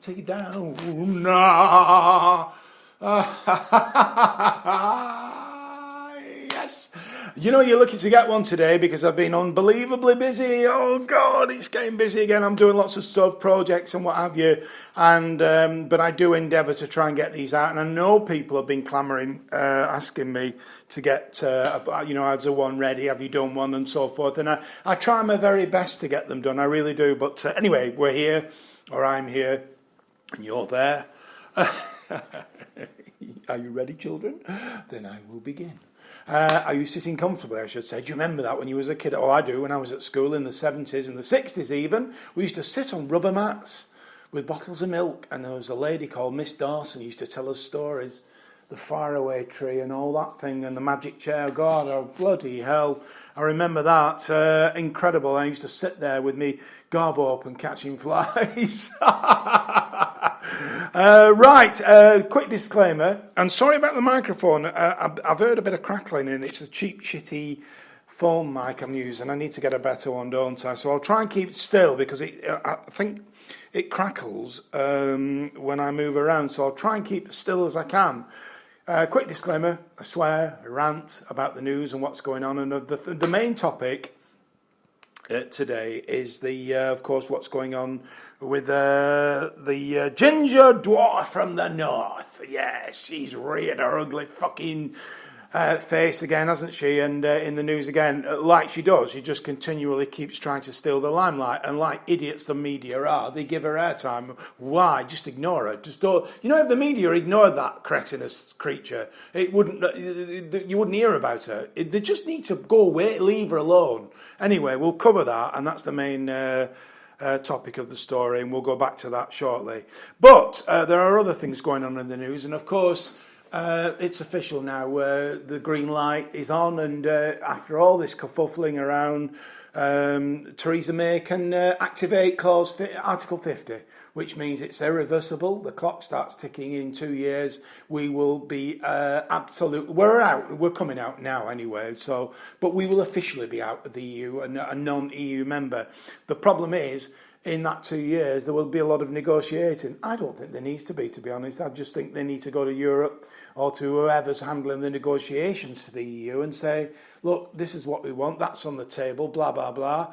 take it down now. Yes. You know, you're lucky to get one today because I've been unbelievably busy. Oh God, it's getting busy again. I'm doing lots of stuff, projects and what have you. And but I do endeavour to try and get these out. And I know people have been clamouring, asking me to get, has a one ready? Have you done one and so forth? And I try my very best to get them done. I really do. But anyway, we're here, or I'm here, and you're there. Are you ready, children? Then I will begin. Are you sitting comfortably, I should say? Do you remember that when you was a kid? Oh, I do. When I was at school in the 70s and the 60s even, we used to sit on rubber mats with bottles of milk, and there was a lady called Miss Dawson who used to tell us stories, the faraway tree and all that thing, and the magic chair. God, oh bloody hell. I remember that. Incredible. I used to sit there with me gob open catching flies. Quick disclaimer. And sorry about the microphone. I've heard a bit of crackling and it's a cheap, shitty phone mic I'm using. I need to get a better one, don't I? So I'll try and keep it still because I think it crackles when I move around. So I'll try and keep it still as I can. Quick disclaimer, I swear, I rant about the news and what's going on. And the main topic today is of course, what's going on with the ginger dwarf from the north. Yes, she's reared her ugly fucking face again, hasn't she? And in the news again, like she does, she just continually keeps trying to steal the limelight. And like idiots the media are, they give her airtime. Why? Just ignore her. Just don't. You know, if the media ignored that cretinous creature, you wouldn't hear about her. They just need to go away, leave her alone. Anyway, we'll cover that, and that's the main topic of the story, and we'll go back to that shortly. But there are other things going on in the news, and of course, it's official now. The green light is on, and after all this kerfuffling around, Theresa May can activate Article 50, which means it's irreversible. The clock starts ticking in 2 years. We will be we're out. We're coming out now anyway. But we will officially be out of the EU and a non-EU member. The problem is, in that 2 years, there will be a lot of negotiating. I don't think there needs to be honest. I just think they need to go to Europe or to whoever's handling the negotiations to the EU and say, look, this is what we want, that's on the table, blah, blah, blah.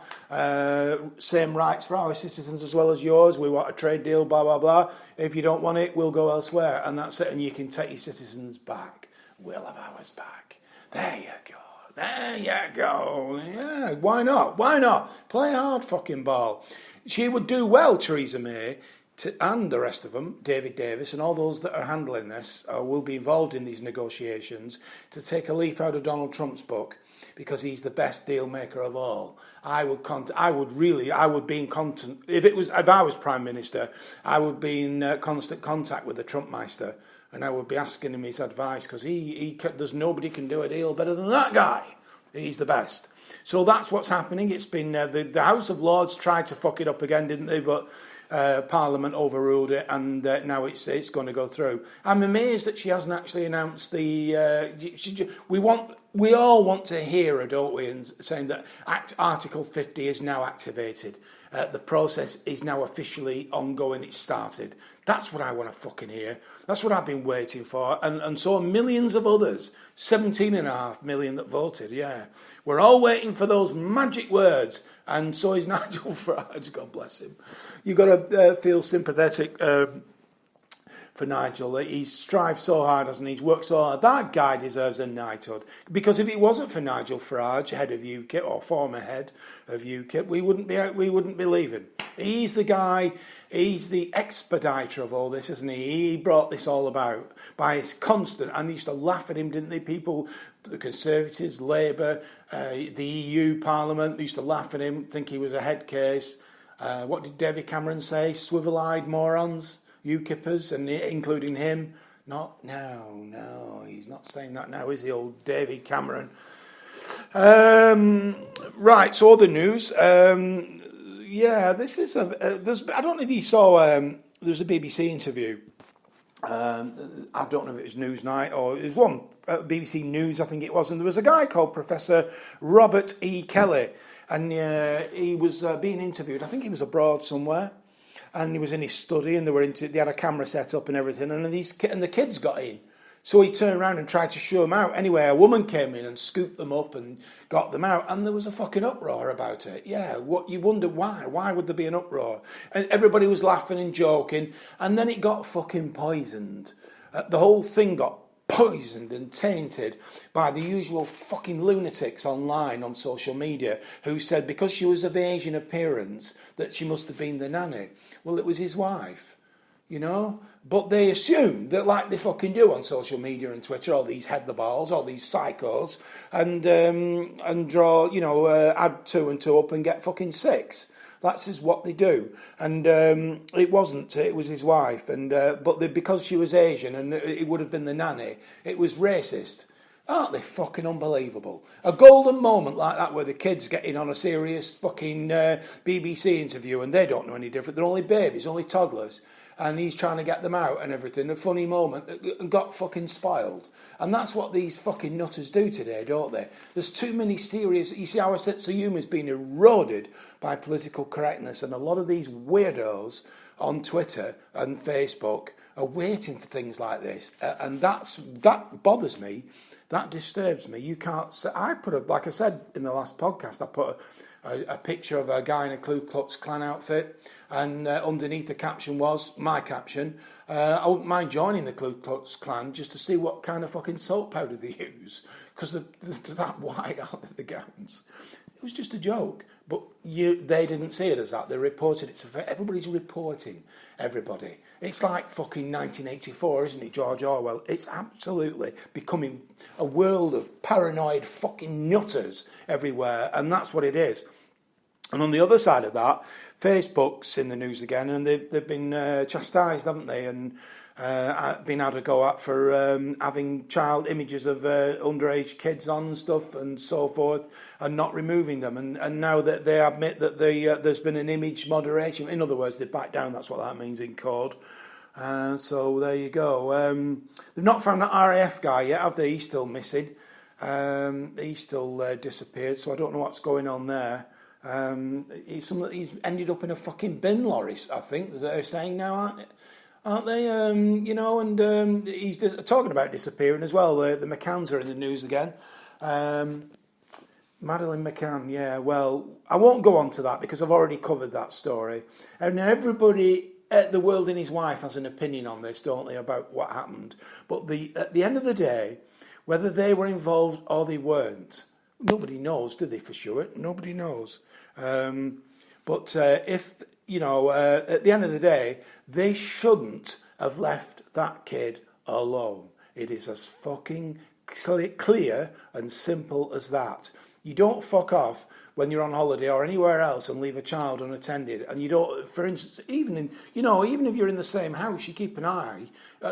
Same rights for our citizens as well as yours. We want a trade deal, blah, blah, blah. If you don't want it, we'll go elsewhere. And that's it. And you can take your citizens back. We'll have ours back. There you go. There you go. Yeah, why not? Why not? Play hard fucking ball. She would do well, Theresa May, and the rest of them, David Davis and all those that are handling this, will be involved in these negotiations, to take a leaf out of Donald Trump's book, because he's the best deal maker of all. I would be in constant. If I was Prime Minister, I would be in constant contact with the Trumpmeister, and I would be asking him his advice, because there's nobody can do a deal better than that guy. He's the best. So that's what's happening. It's been the House of Lords tried to fuck it up again, didn't they? But Parliament overruled it, and now it's going to go through. I'm amazed that she hasn't actually announced the. We all want to hear her, don't we? And saying that Article 50 is now activated. The process is now officially ongoing. It's started. That's what I want to fucking hear. That's what I've been waiting for. And so are millions of others. 17.5 million that voted, yeah. We're all waiting for those magic words. And so is Nigel Farage, God bless him. You've got to feel sympathetic for Nigel. He strives so hard, hasn't he? He's worked so hard. That guy deserves a knighthood. Because if it wasn't for Nigel Farage, head of UKIP, or former head of UKIP, we wouldn't be leaving. He's the guy, he's the expediter of all this, isn't he? He brought this all about by his constant, and they used to laugh at him, didn't they? People, the Conservatives, Labour, the EU Parliament, they used to laugh at him, think he was a head case. What did David Cameron say? Swivel-eyed morons, UKIPers, and including him. No, he's not saying that now, is he, old David Cameron? Right, so other news. This is I don't know if you saw. There's a BBC interview. I don't know if it was Newsnight or it was one BBC News, I think it was, and there was a guy called Professor Robert E. Kelly, and he was being interviewed. I think he was abroad somewhere, and he was in his study, and they had a camera set up and everything, and the kids got in. So he turned around and tried to show them out. Anyway, a woman came in and scooped them up and got them out, and there was a fucking uproar about it. Yeah, what you wonder why? Why would there be an uproar? And everybody was laughing and joking, and then it got fucking poisoned. The whole thing got poisoned and tainted by the usual fucking lunatics online on social media who said because she was of Asian appearance that she must have been the nanny. Well, it was his wife. You know, but they assume that, like they fucking do on social media and Twitter, all these head the balls, all these psychos, and draw, add 2 and 2 up and get fucking 6. That's just what they do. And it wasn't. It was his wife, and because she was Asian and it would have been the nanny, it was racist. Aren't they fucking unbelievable? A golden moment like that where the kids get in on a serious fucking BBC interview and they don't know any different. They're only babies, only toddlers. And he's trying to get them out and everything. A funny moment and got fucking spoiled. And that's what these fucking nutters do today, don't they? There's too many serious... You see, our sense of humour has been eroded by political correctness. And a lot of these weirdos on Twitter and Facebook are waiting for things like this. And that bothers me. That disturbs me. You can't say... like I said in the last podcast, I put a picture of a guy in a Ku Klux Klan outfit. And underneath the caption was, my caption, I wouldn't mind joining the Ku Klux Klan just to see what kind of fucking soap powder they use. Because they're that white, aren't they, the gowns? It was just a joke. But they didn't see it as that. They reported it. Everybody's reporting everybody. It's like fucking 1984, isn't it, George Orwell? It's absolutely becoming a world of paranoid fucking nutters everywhere. And that's what it is. And on the other side of that, Facebook's in the news again, and they've been chastised, haven't they? And been had a go at for having child images of underage kids on and stuff and so forth, and not removing them. And now that they admit that there's been an image moderation, in other words, they back down. That's what that means in code. So there you go. They've not found that RAF guy yet, have they? He's still missing. He's still disappeared. So I don't know what's going on there. He's ended up in a fucking bin lorry, I think they're saying now, aren't they? And he's talking about disappearing as well. The McCanns are in the news again. Madeleine McCann, yeah. Well, I won't go on to that because I've already covered that story. And everybody at the world and his wife has an opinion on this, don't they, about what happened? But at the end of the day, whether they were involved or they weren't, nobody knows, do they, for sure? Nobody knows. But if, at the end of the day, they shouldn't have left that kid alone. It is as fucking clear and simple as that. You don't fuck off when you're on holiday or anywhere else and leave a child unattended. And you don't, for instance, even if you're in the same house, you keep an eye,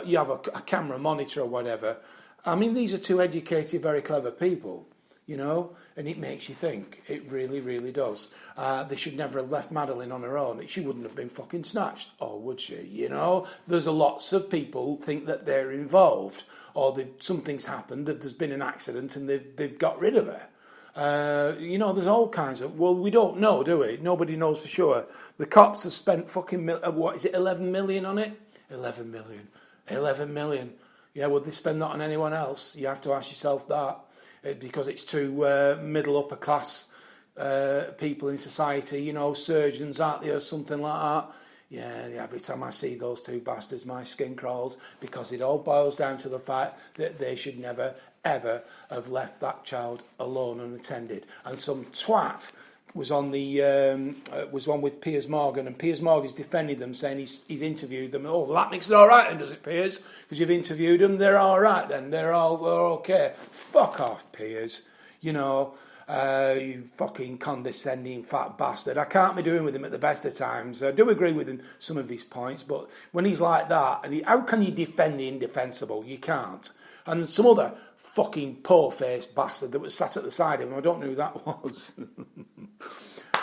you have a camera monitor or whatever. I mean, these are two educated, very clever people. And it makes you think. It really, really does. They should never have left Madeleine on her own. She wouldn't have been fucking snatched, or would she? There's lots of people think that they're involved, or something's happened, that there's been an accident, and they've got rid of her. There's all kinds of... Well, we don't know, do we? Nobody knows for sure. The cops have spent fucking... 11 million on it? 11 million. 11 million. Yeah, would they spend that on anyone else? You have to ask yourself that. Because it's too middle upper class people in society, surgeons, aren't they, or something like that. Yeah, every time I see those two bastards, my skin crawls, because it all boils down to the fact that they should never, ever have left that child alone unattended. And some twat was on with Piers Morgan, and Piers Morgan's defending them, saying he's interviewed them. Oh, well, that makes it all right then, does it, Piers? Because you've interviewed them, they're all right then, they're okay. Fuck off, Piers. You fucking condescending fat bastard. I can't be doing with him at the best of times. I do agree with him some of his points, but when he's like that, how can you defend the indefensible? You can't. And some other fucking poor-faced bastard that was sat at the side of him, I don't know who that was.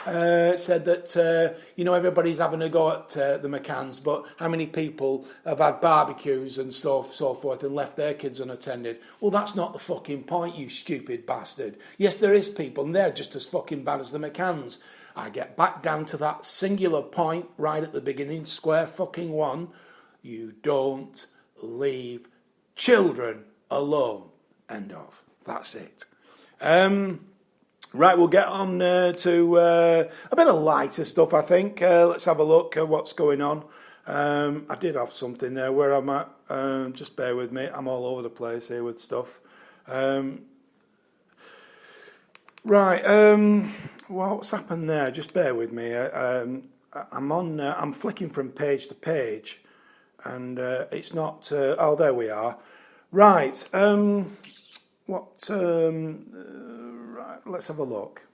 said that, everybody's having a go at the McCanns, but how many people have had barbecues and so forth and left their kids unattended? Well, that's not the fucking point, you stupid bastard. Yes, there is people, and they're just as fucking bad as the McCanns. I get back down to that singular point right at the beginning, square fucking one. You don't leave children alone. End of. That's it. Right, we'll get on to a bit of lighter stuff, I think. Let's have a look at what's going on. I did have something there. Where I'm at, just bear with me. I'm all over the place here with stuff. What's happened there? Just bear with me. I'm flicking from page to page, and it's not. Oh, there we are. Right. Right. Let's have a look.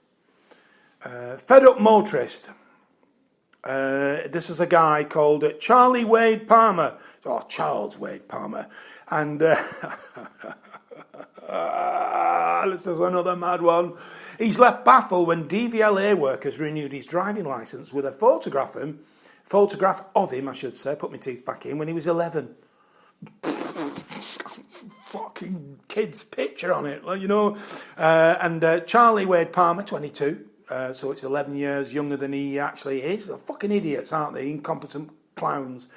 Fed up motorist. This is a guy called Charlie Wade Palmer. Oh, Charles Wade Palmer, and. This is another mad one. He's left baffled when DVLA workers renewed his driving licence with a photograph of him, I should say, put my teeth back in, when he was 11. Fucking kid's picture on it, and Charlie Wade Palmer, 22, so it's 11 years younger than he actually is. They're fucking idiots, aren't they? Incompetent clowns.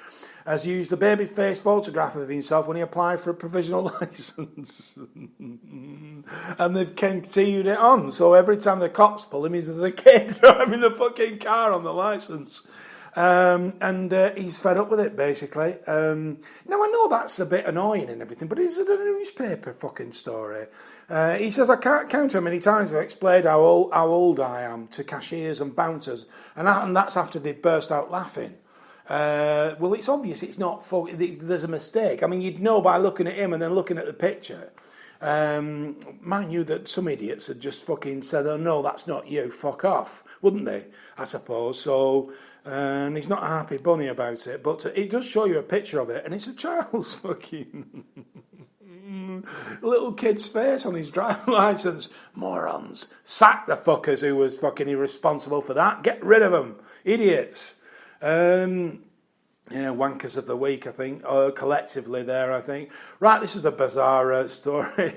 Has used a baby-faced photograph of himself when he applied for a provisional licence. And they've continued it on. So every time the cops pull him, he's as a kid driving the fucking car on the licence. And he's fed up with it, basically. Now, I know that's a bit annoying and everything, but is it a newspaper fucking story? He says, I can't count how many times I've explained how old I am to cashiers and bouncers, and that's after they've burst out laughing. Well, it's obvious it's not. There's a mistake. I mean, you'd know by looking at him and then looking at the picture. Mind you, that some idiots had just fucking said, "Oh no, that's not you. Fuck off," wouldn't they? I suppose. So, and he's not a happy bunny about it. But it does show you a picture of it, and it's a child's fucking little kid's face on his driving licence. Morons! Sack the fuckers who was fucking irresponsible for that. Get rid of them, idiots. Wankers of the week, I think, collectively there, I think. Right, this is a bizarre story.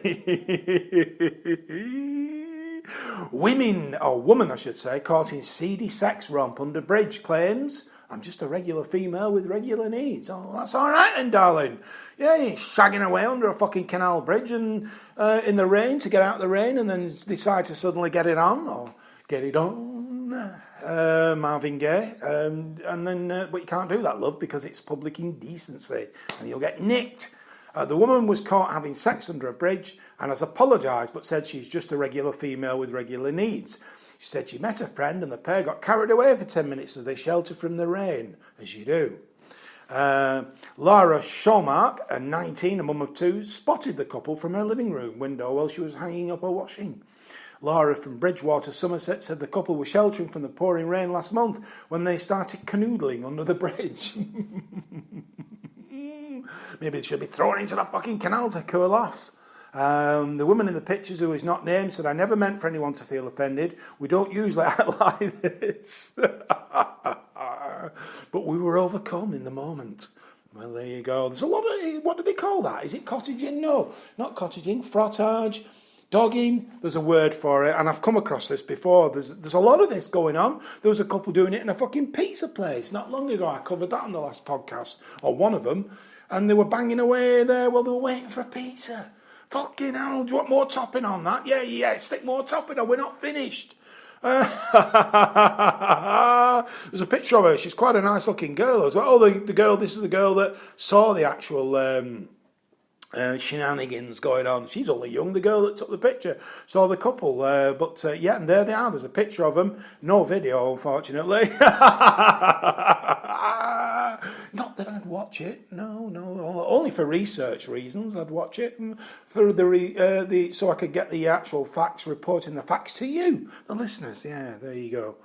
Woman, I should say, caught in seedy sex romp under bridge claims, I'm just a regular female with regular needs. Oh, that's all right then, darling. Yeah, you're shagging away under a fucking canal bridge and in the rain to get out of the rain and then decide to suddenly get it on or get it on. Marvin Gaye, and then but you can't do that, love, because it's public indecency and you'll get nicked. The woman was caught having sex under a bridge and has apologised but said she's just a regular female with regular needs. She said she met a friend and the pair got carried away for 10 minutes as they sheltered from the rain, as you do. Laura Shawmark, 19, a mum of two, spotted the couple from her living room window while she was hanging up her washing. Laura from Bridgewater, Somerset, said the couple were sheltering from the pouring rain last month when they started canoodling under the bridge. Maybe they should be thrown into the fucking canal to cool off. The woman in the pictures, who is not named, said, I never meant for anyone to feel offended. We don't usually act like this. But we were overcome in the moment. Well, there you go. There's a lot of, what do they call that? Is it cottaging? No, not cottaging. Frottage. Dogging, there's a word for it, and I've come across this before. There's a lot of this going on. There was a couple doing it in a fucking pizza place not long ago. I covered that on the last podcast, or one of them, and they were banging away there while they were waiting for a pizza. Fucking hell, do you want more topping on that? Yeah, stick more topping on, we're not finished. There's a picture of her. She's quite a nice looking girl as well. Oh, the girl, this is the girl that saw the actual shenanigans going on. She's only young, the girl that took the picture. Saw the couple, but and there they are. There's a picture of them. No video, unfortunately. Not that I'd watch it. No, only for research reasons. I'd watch it for the so I could get the actual facts, reporting the facts to you, the listeners. Yeah, there you go.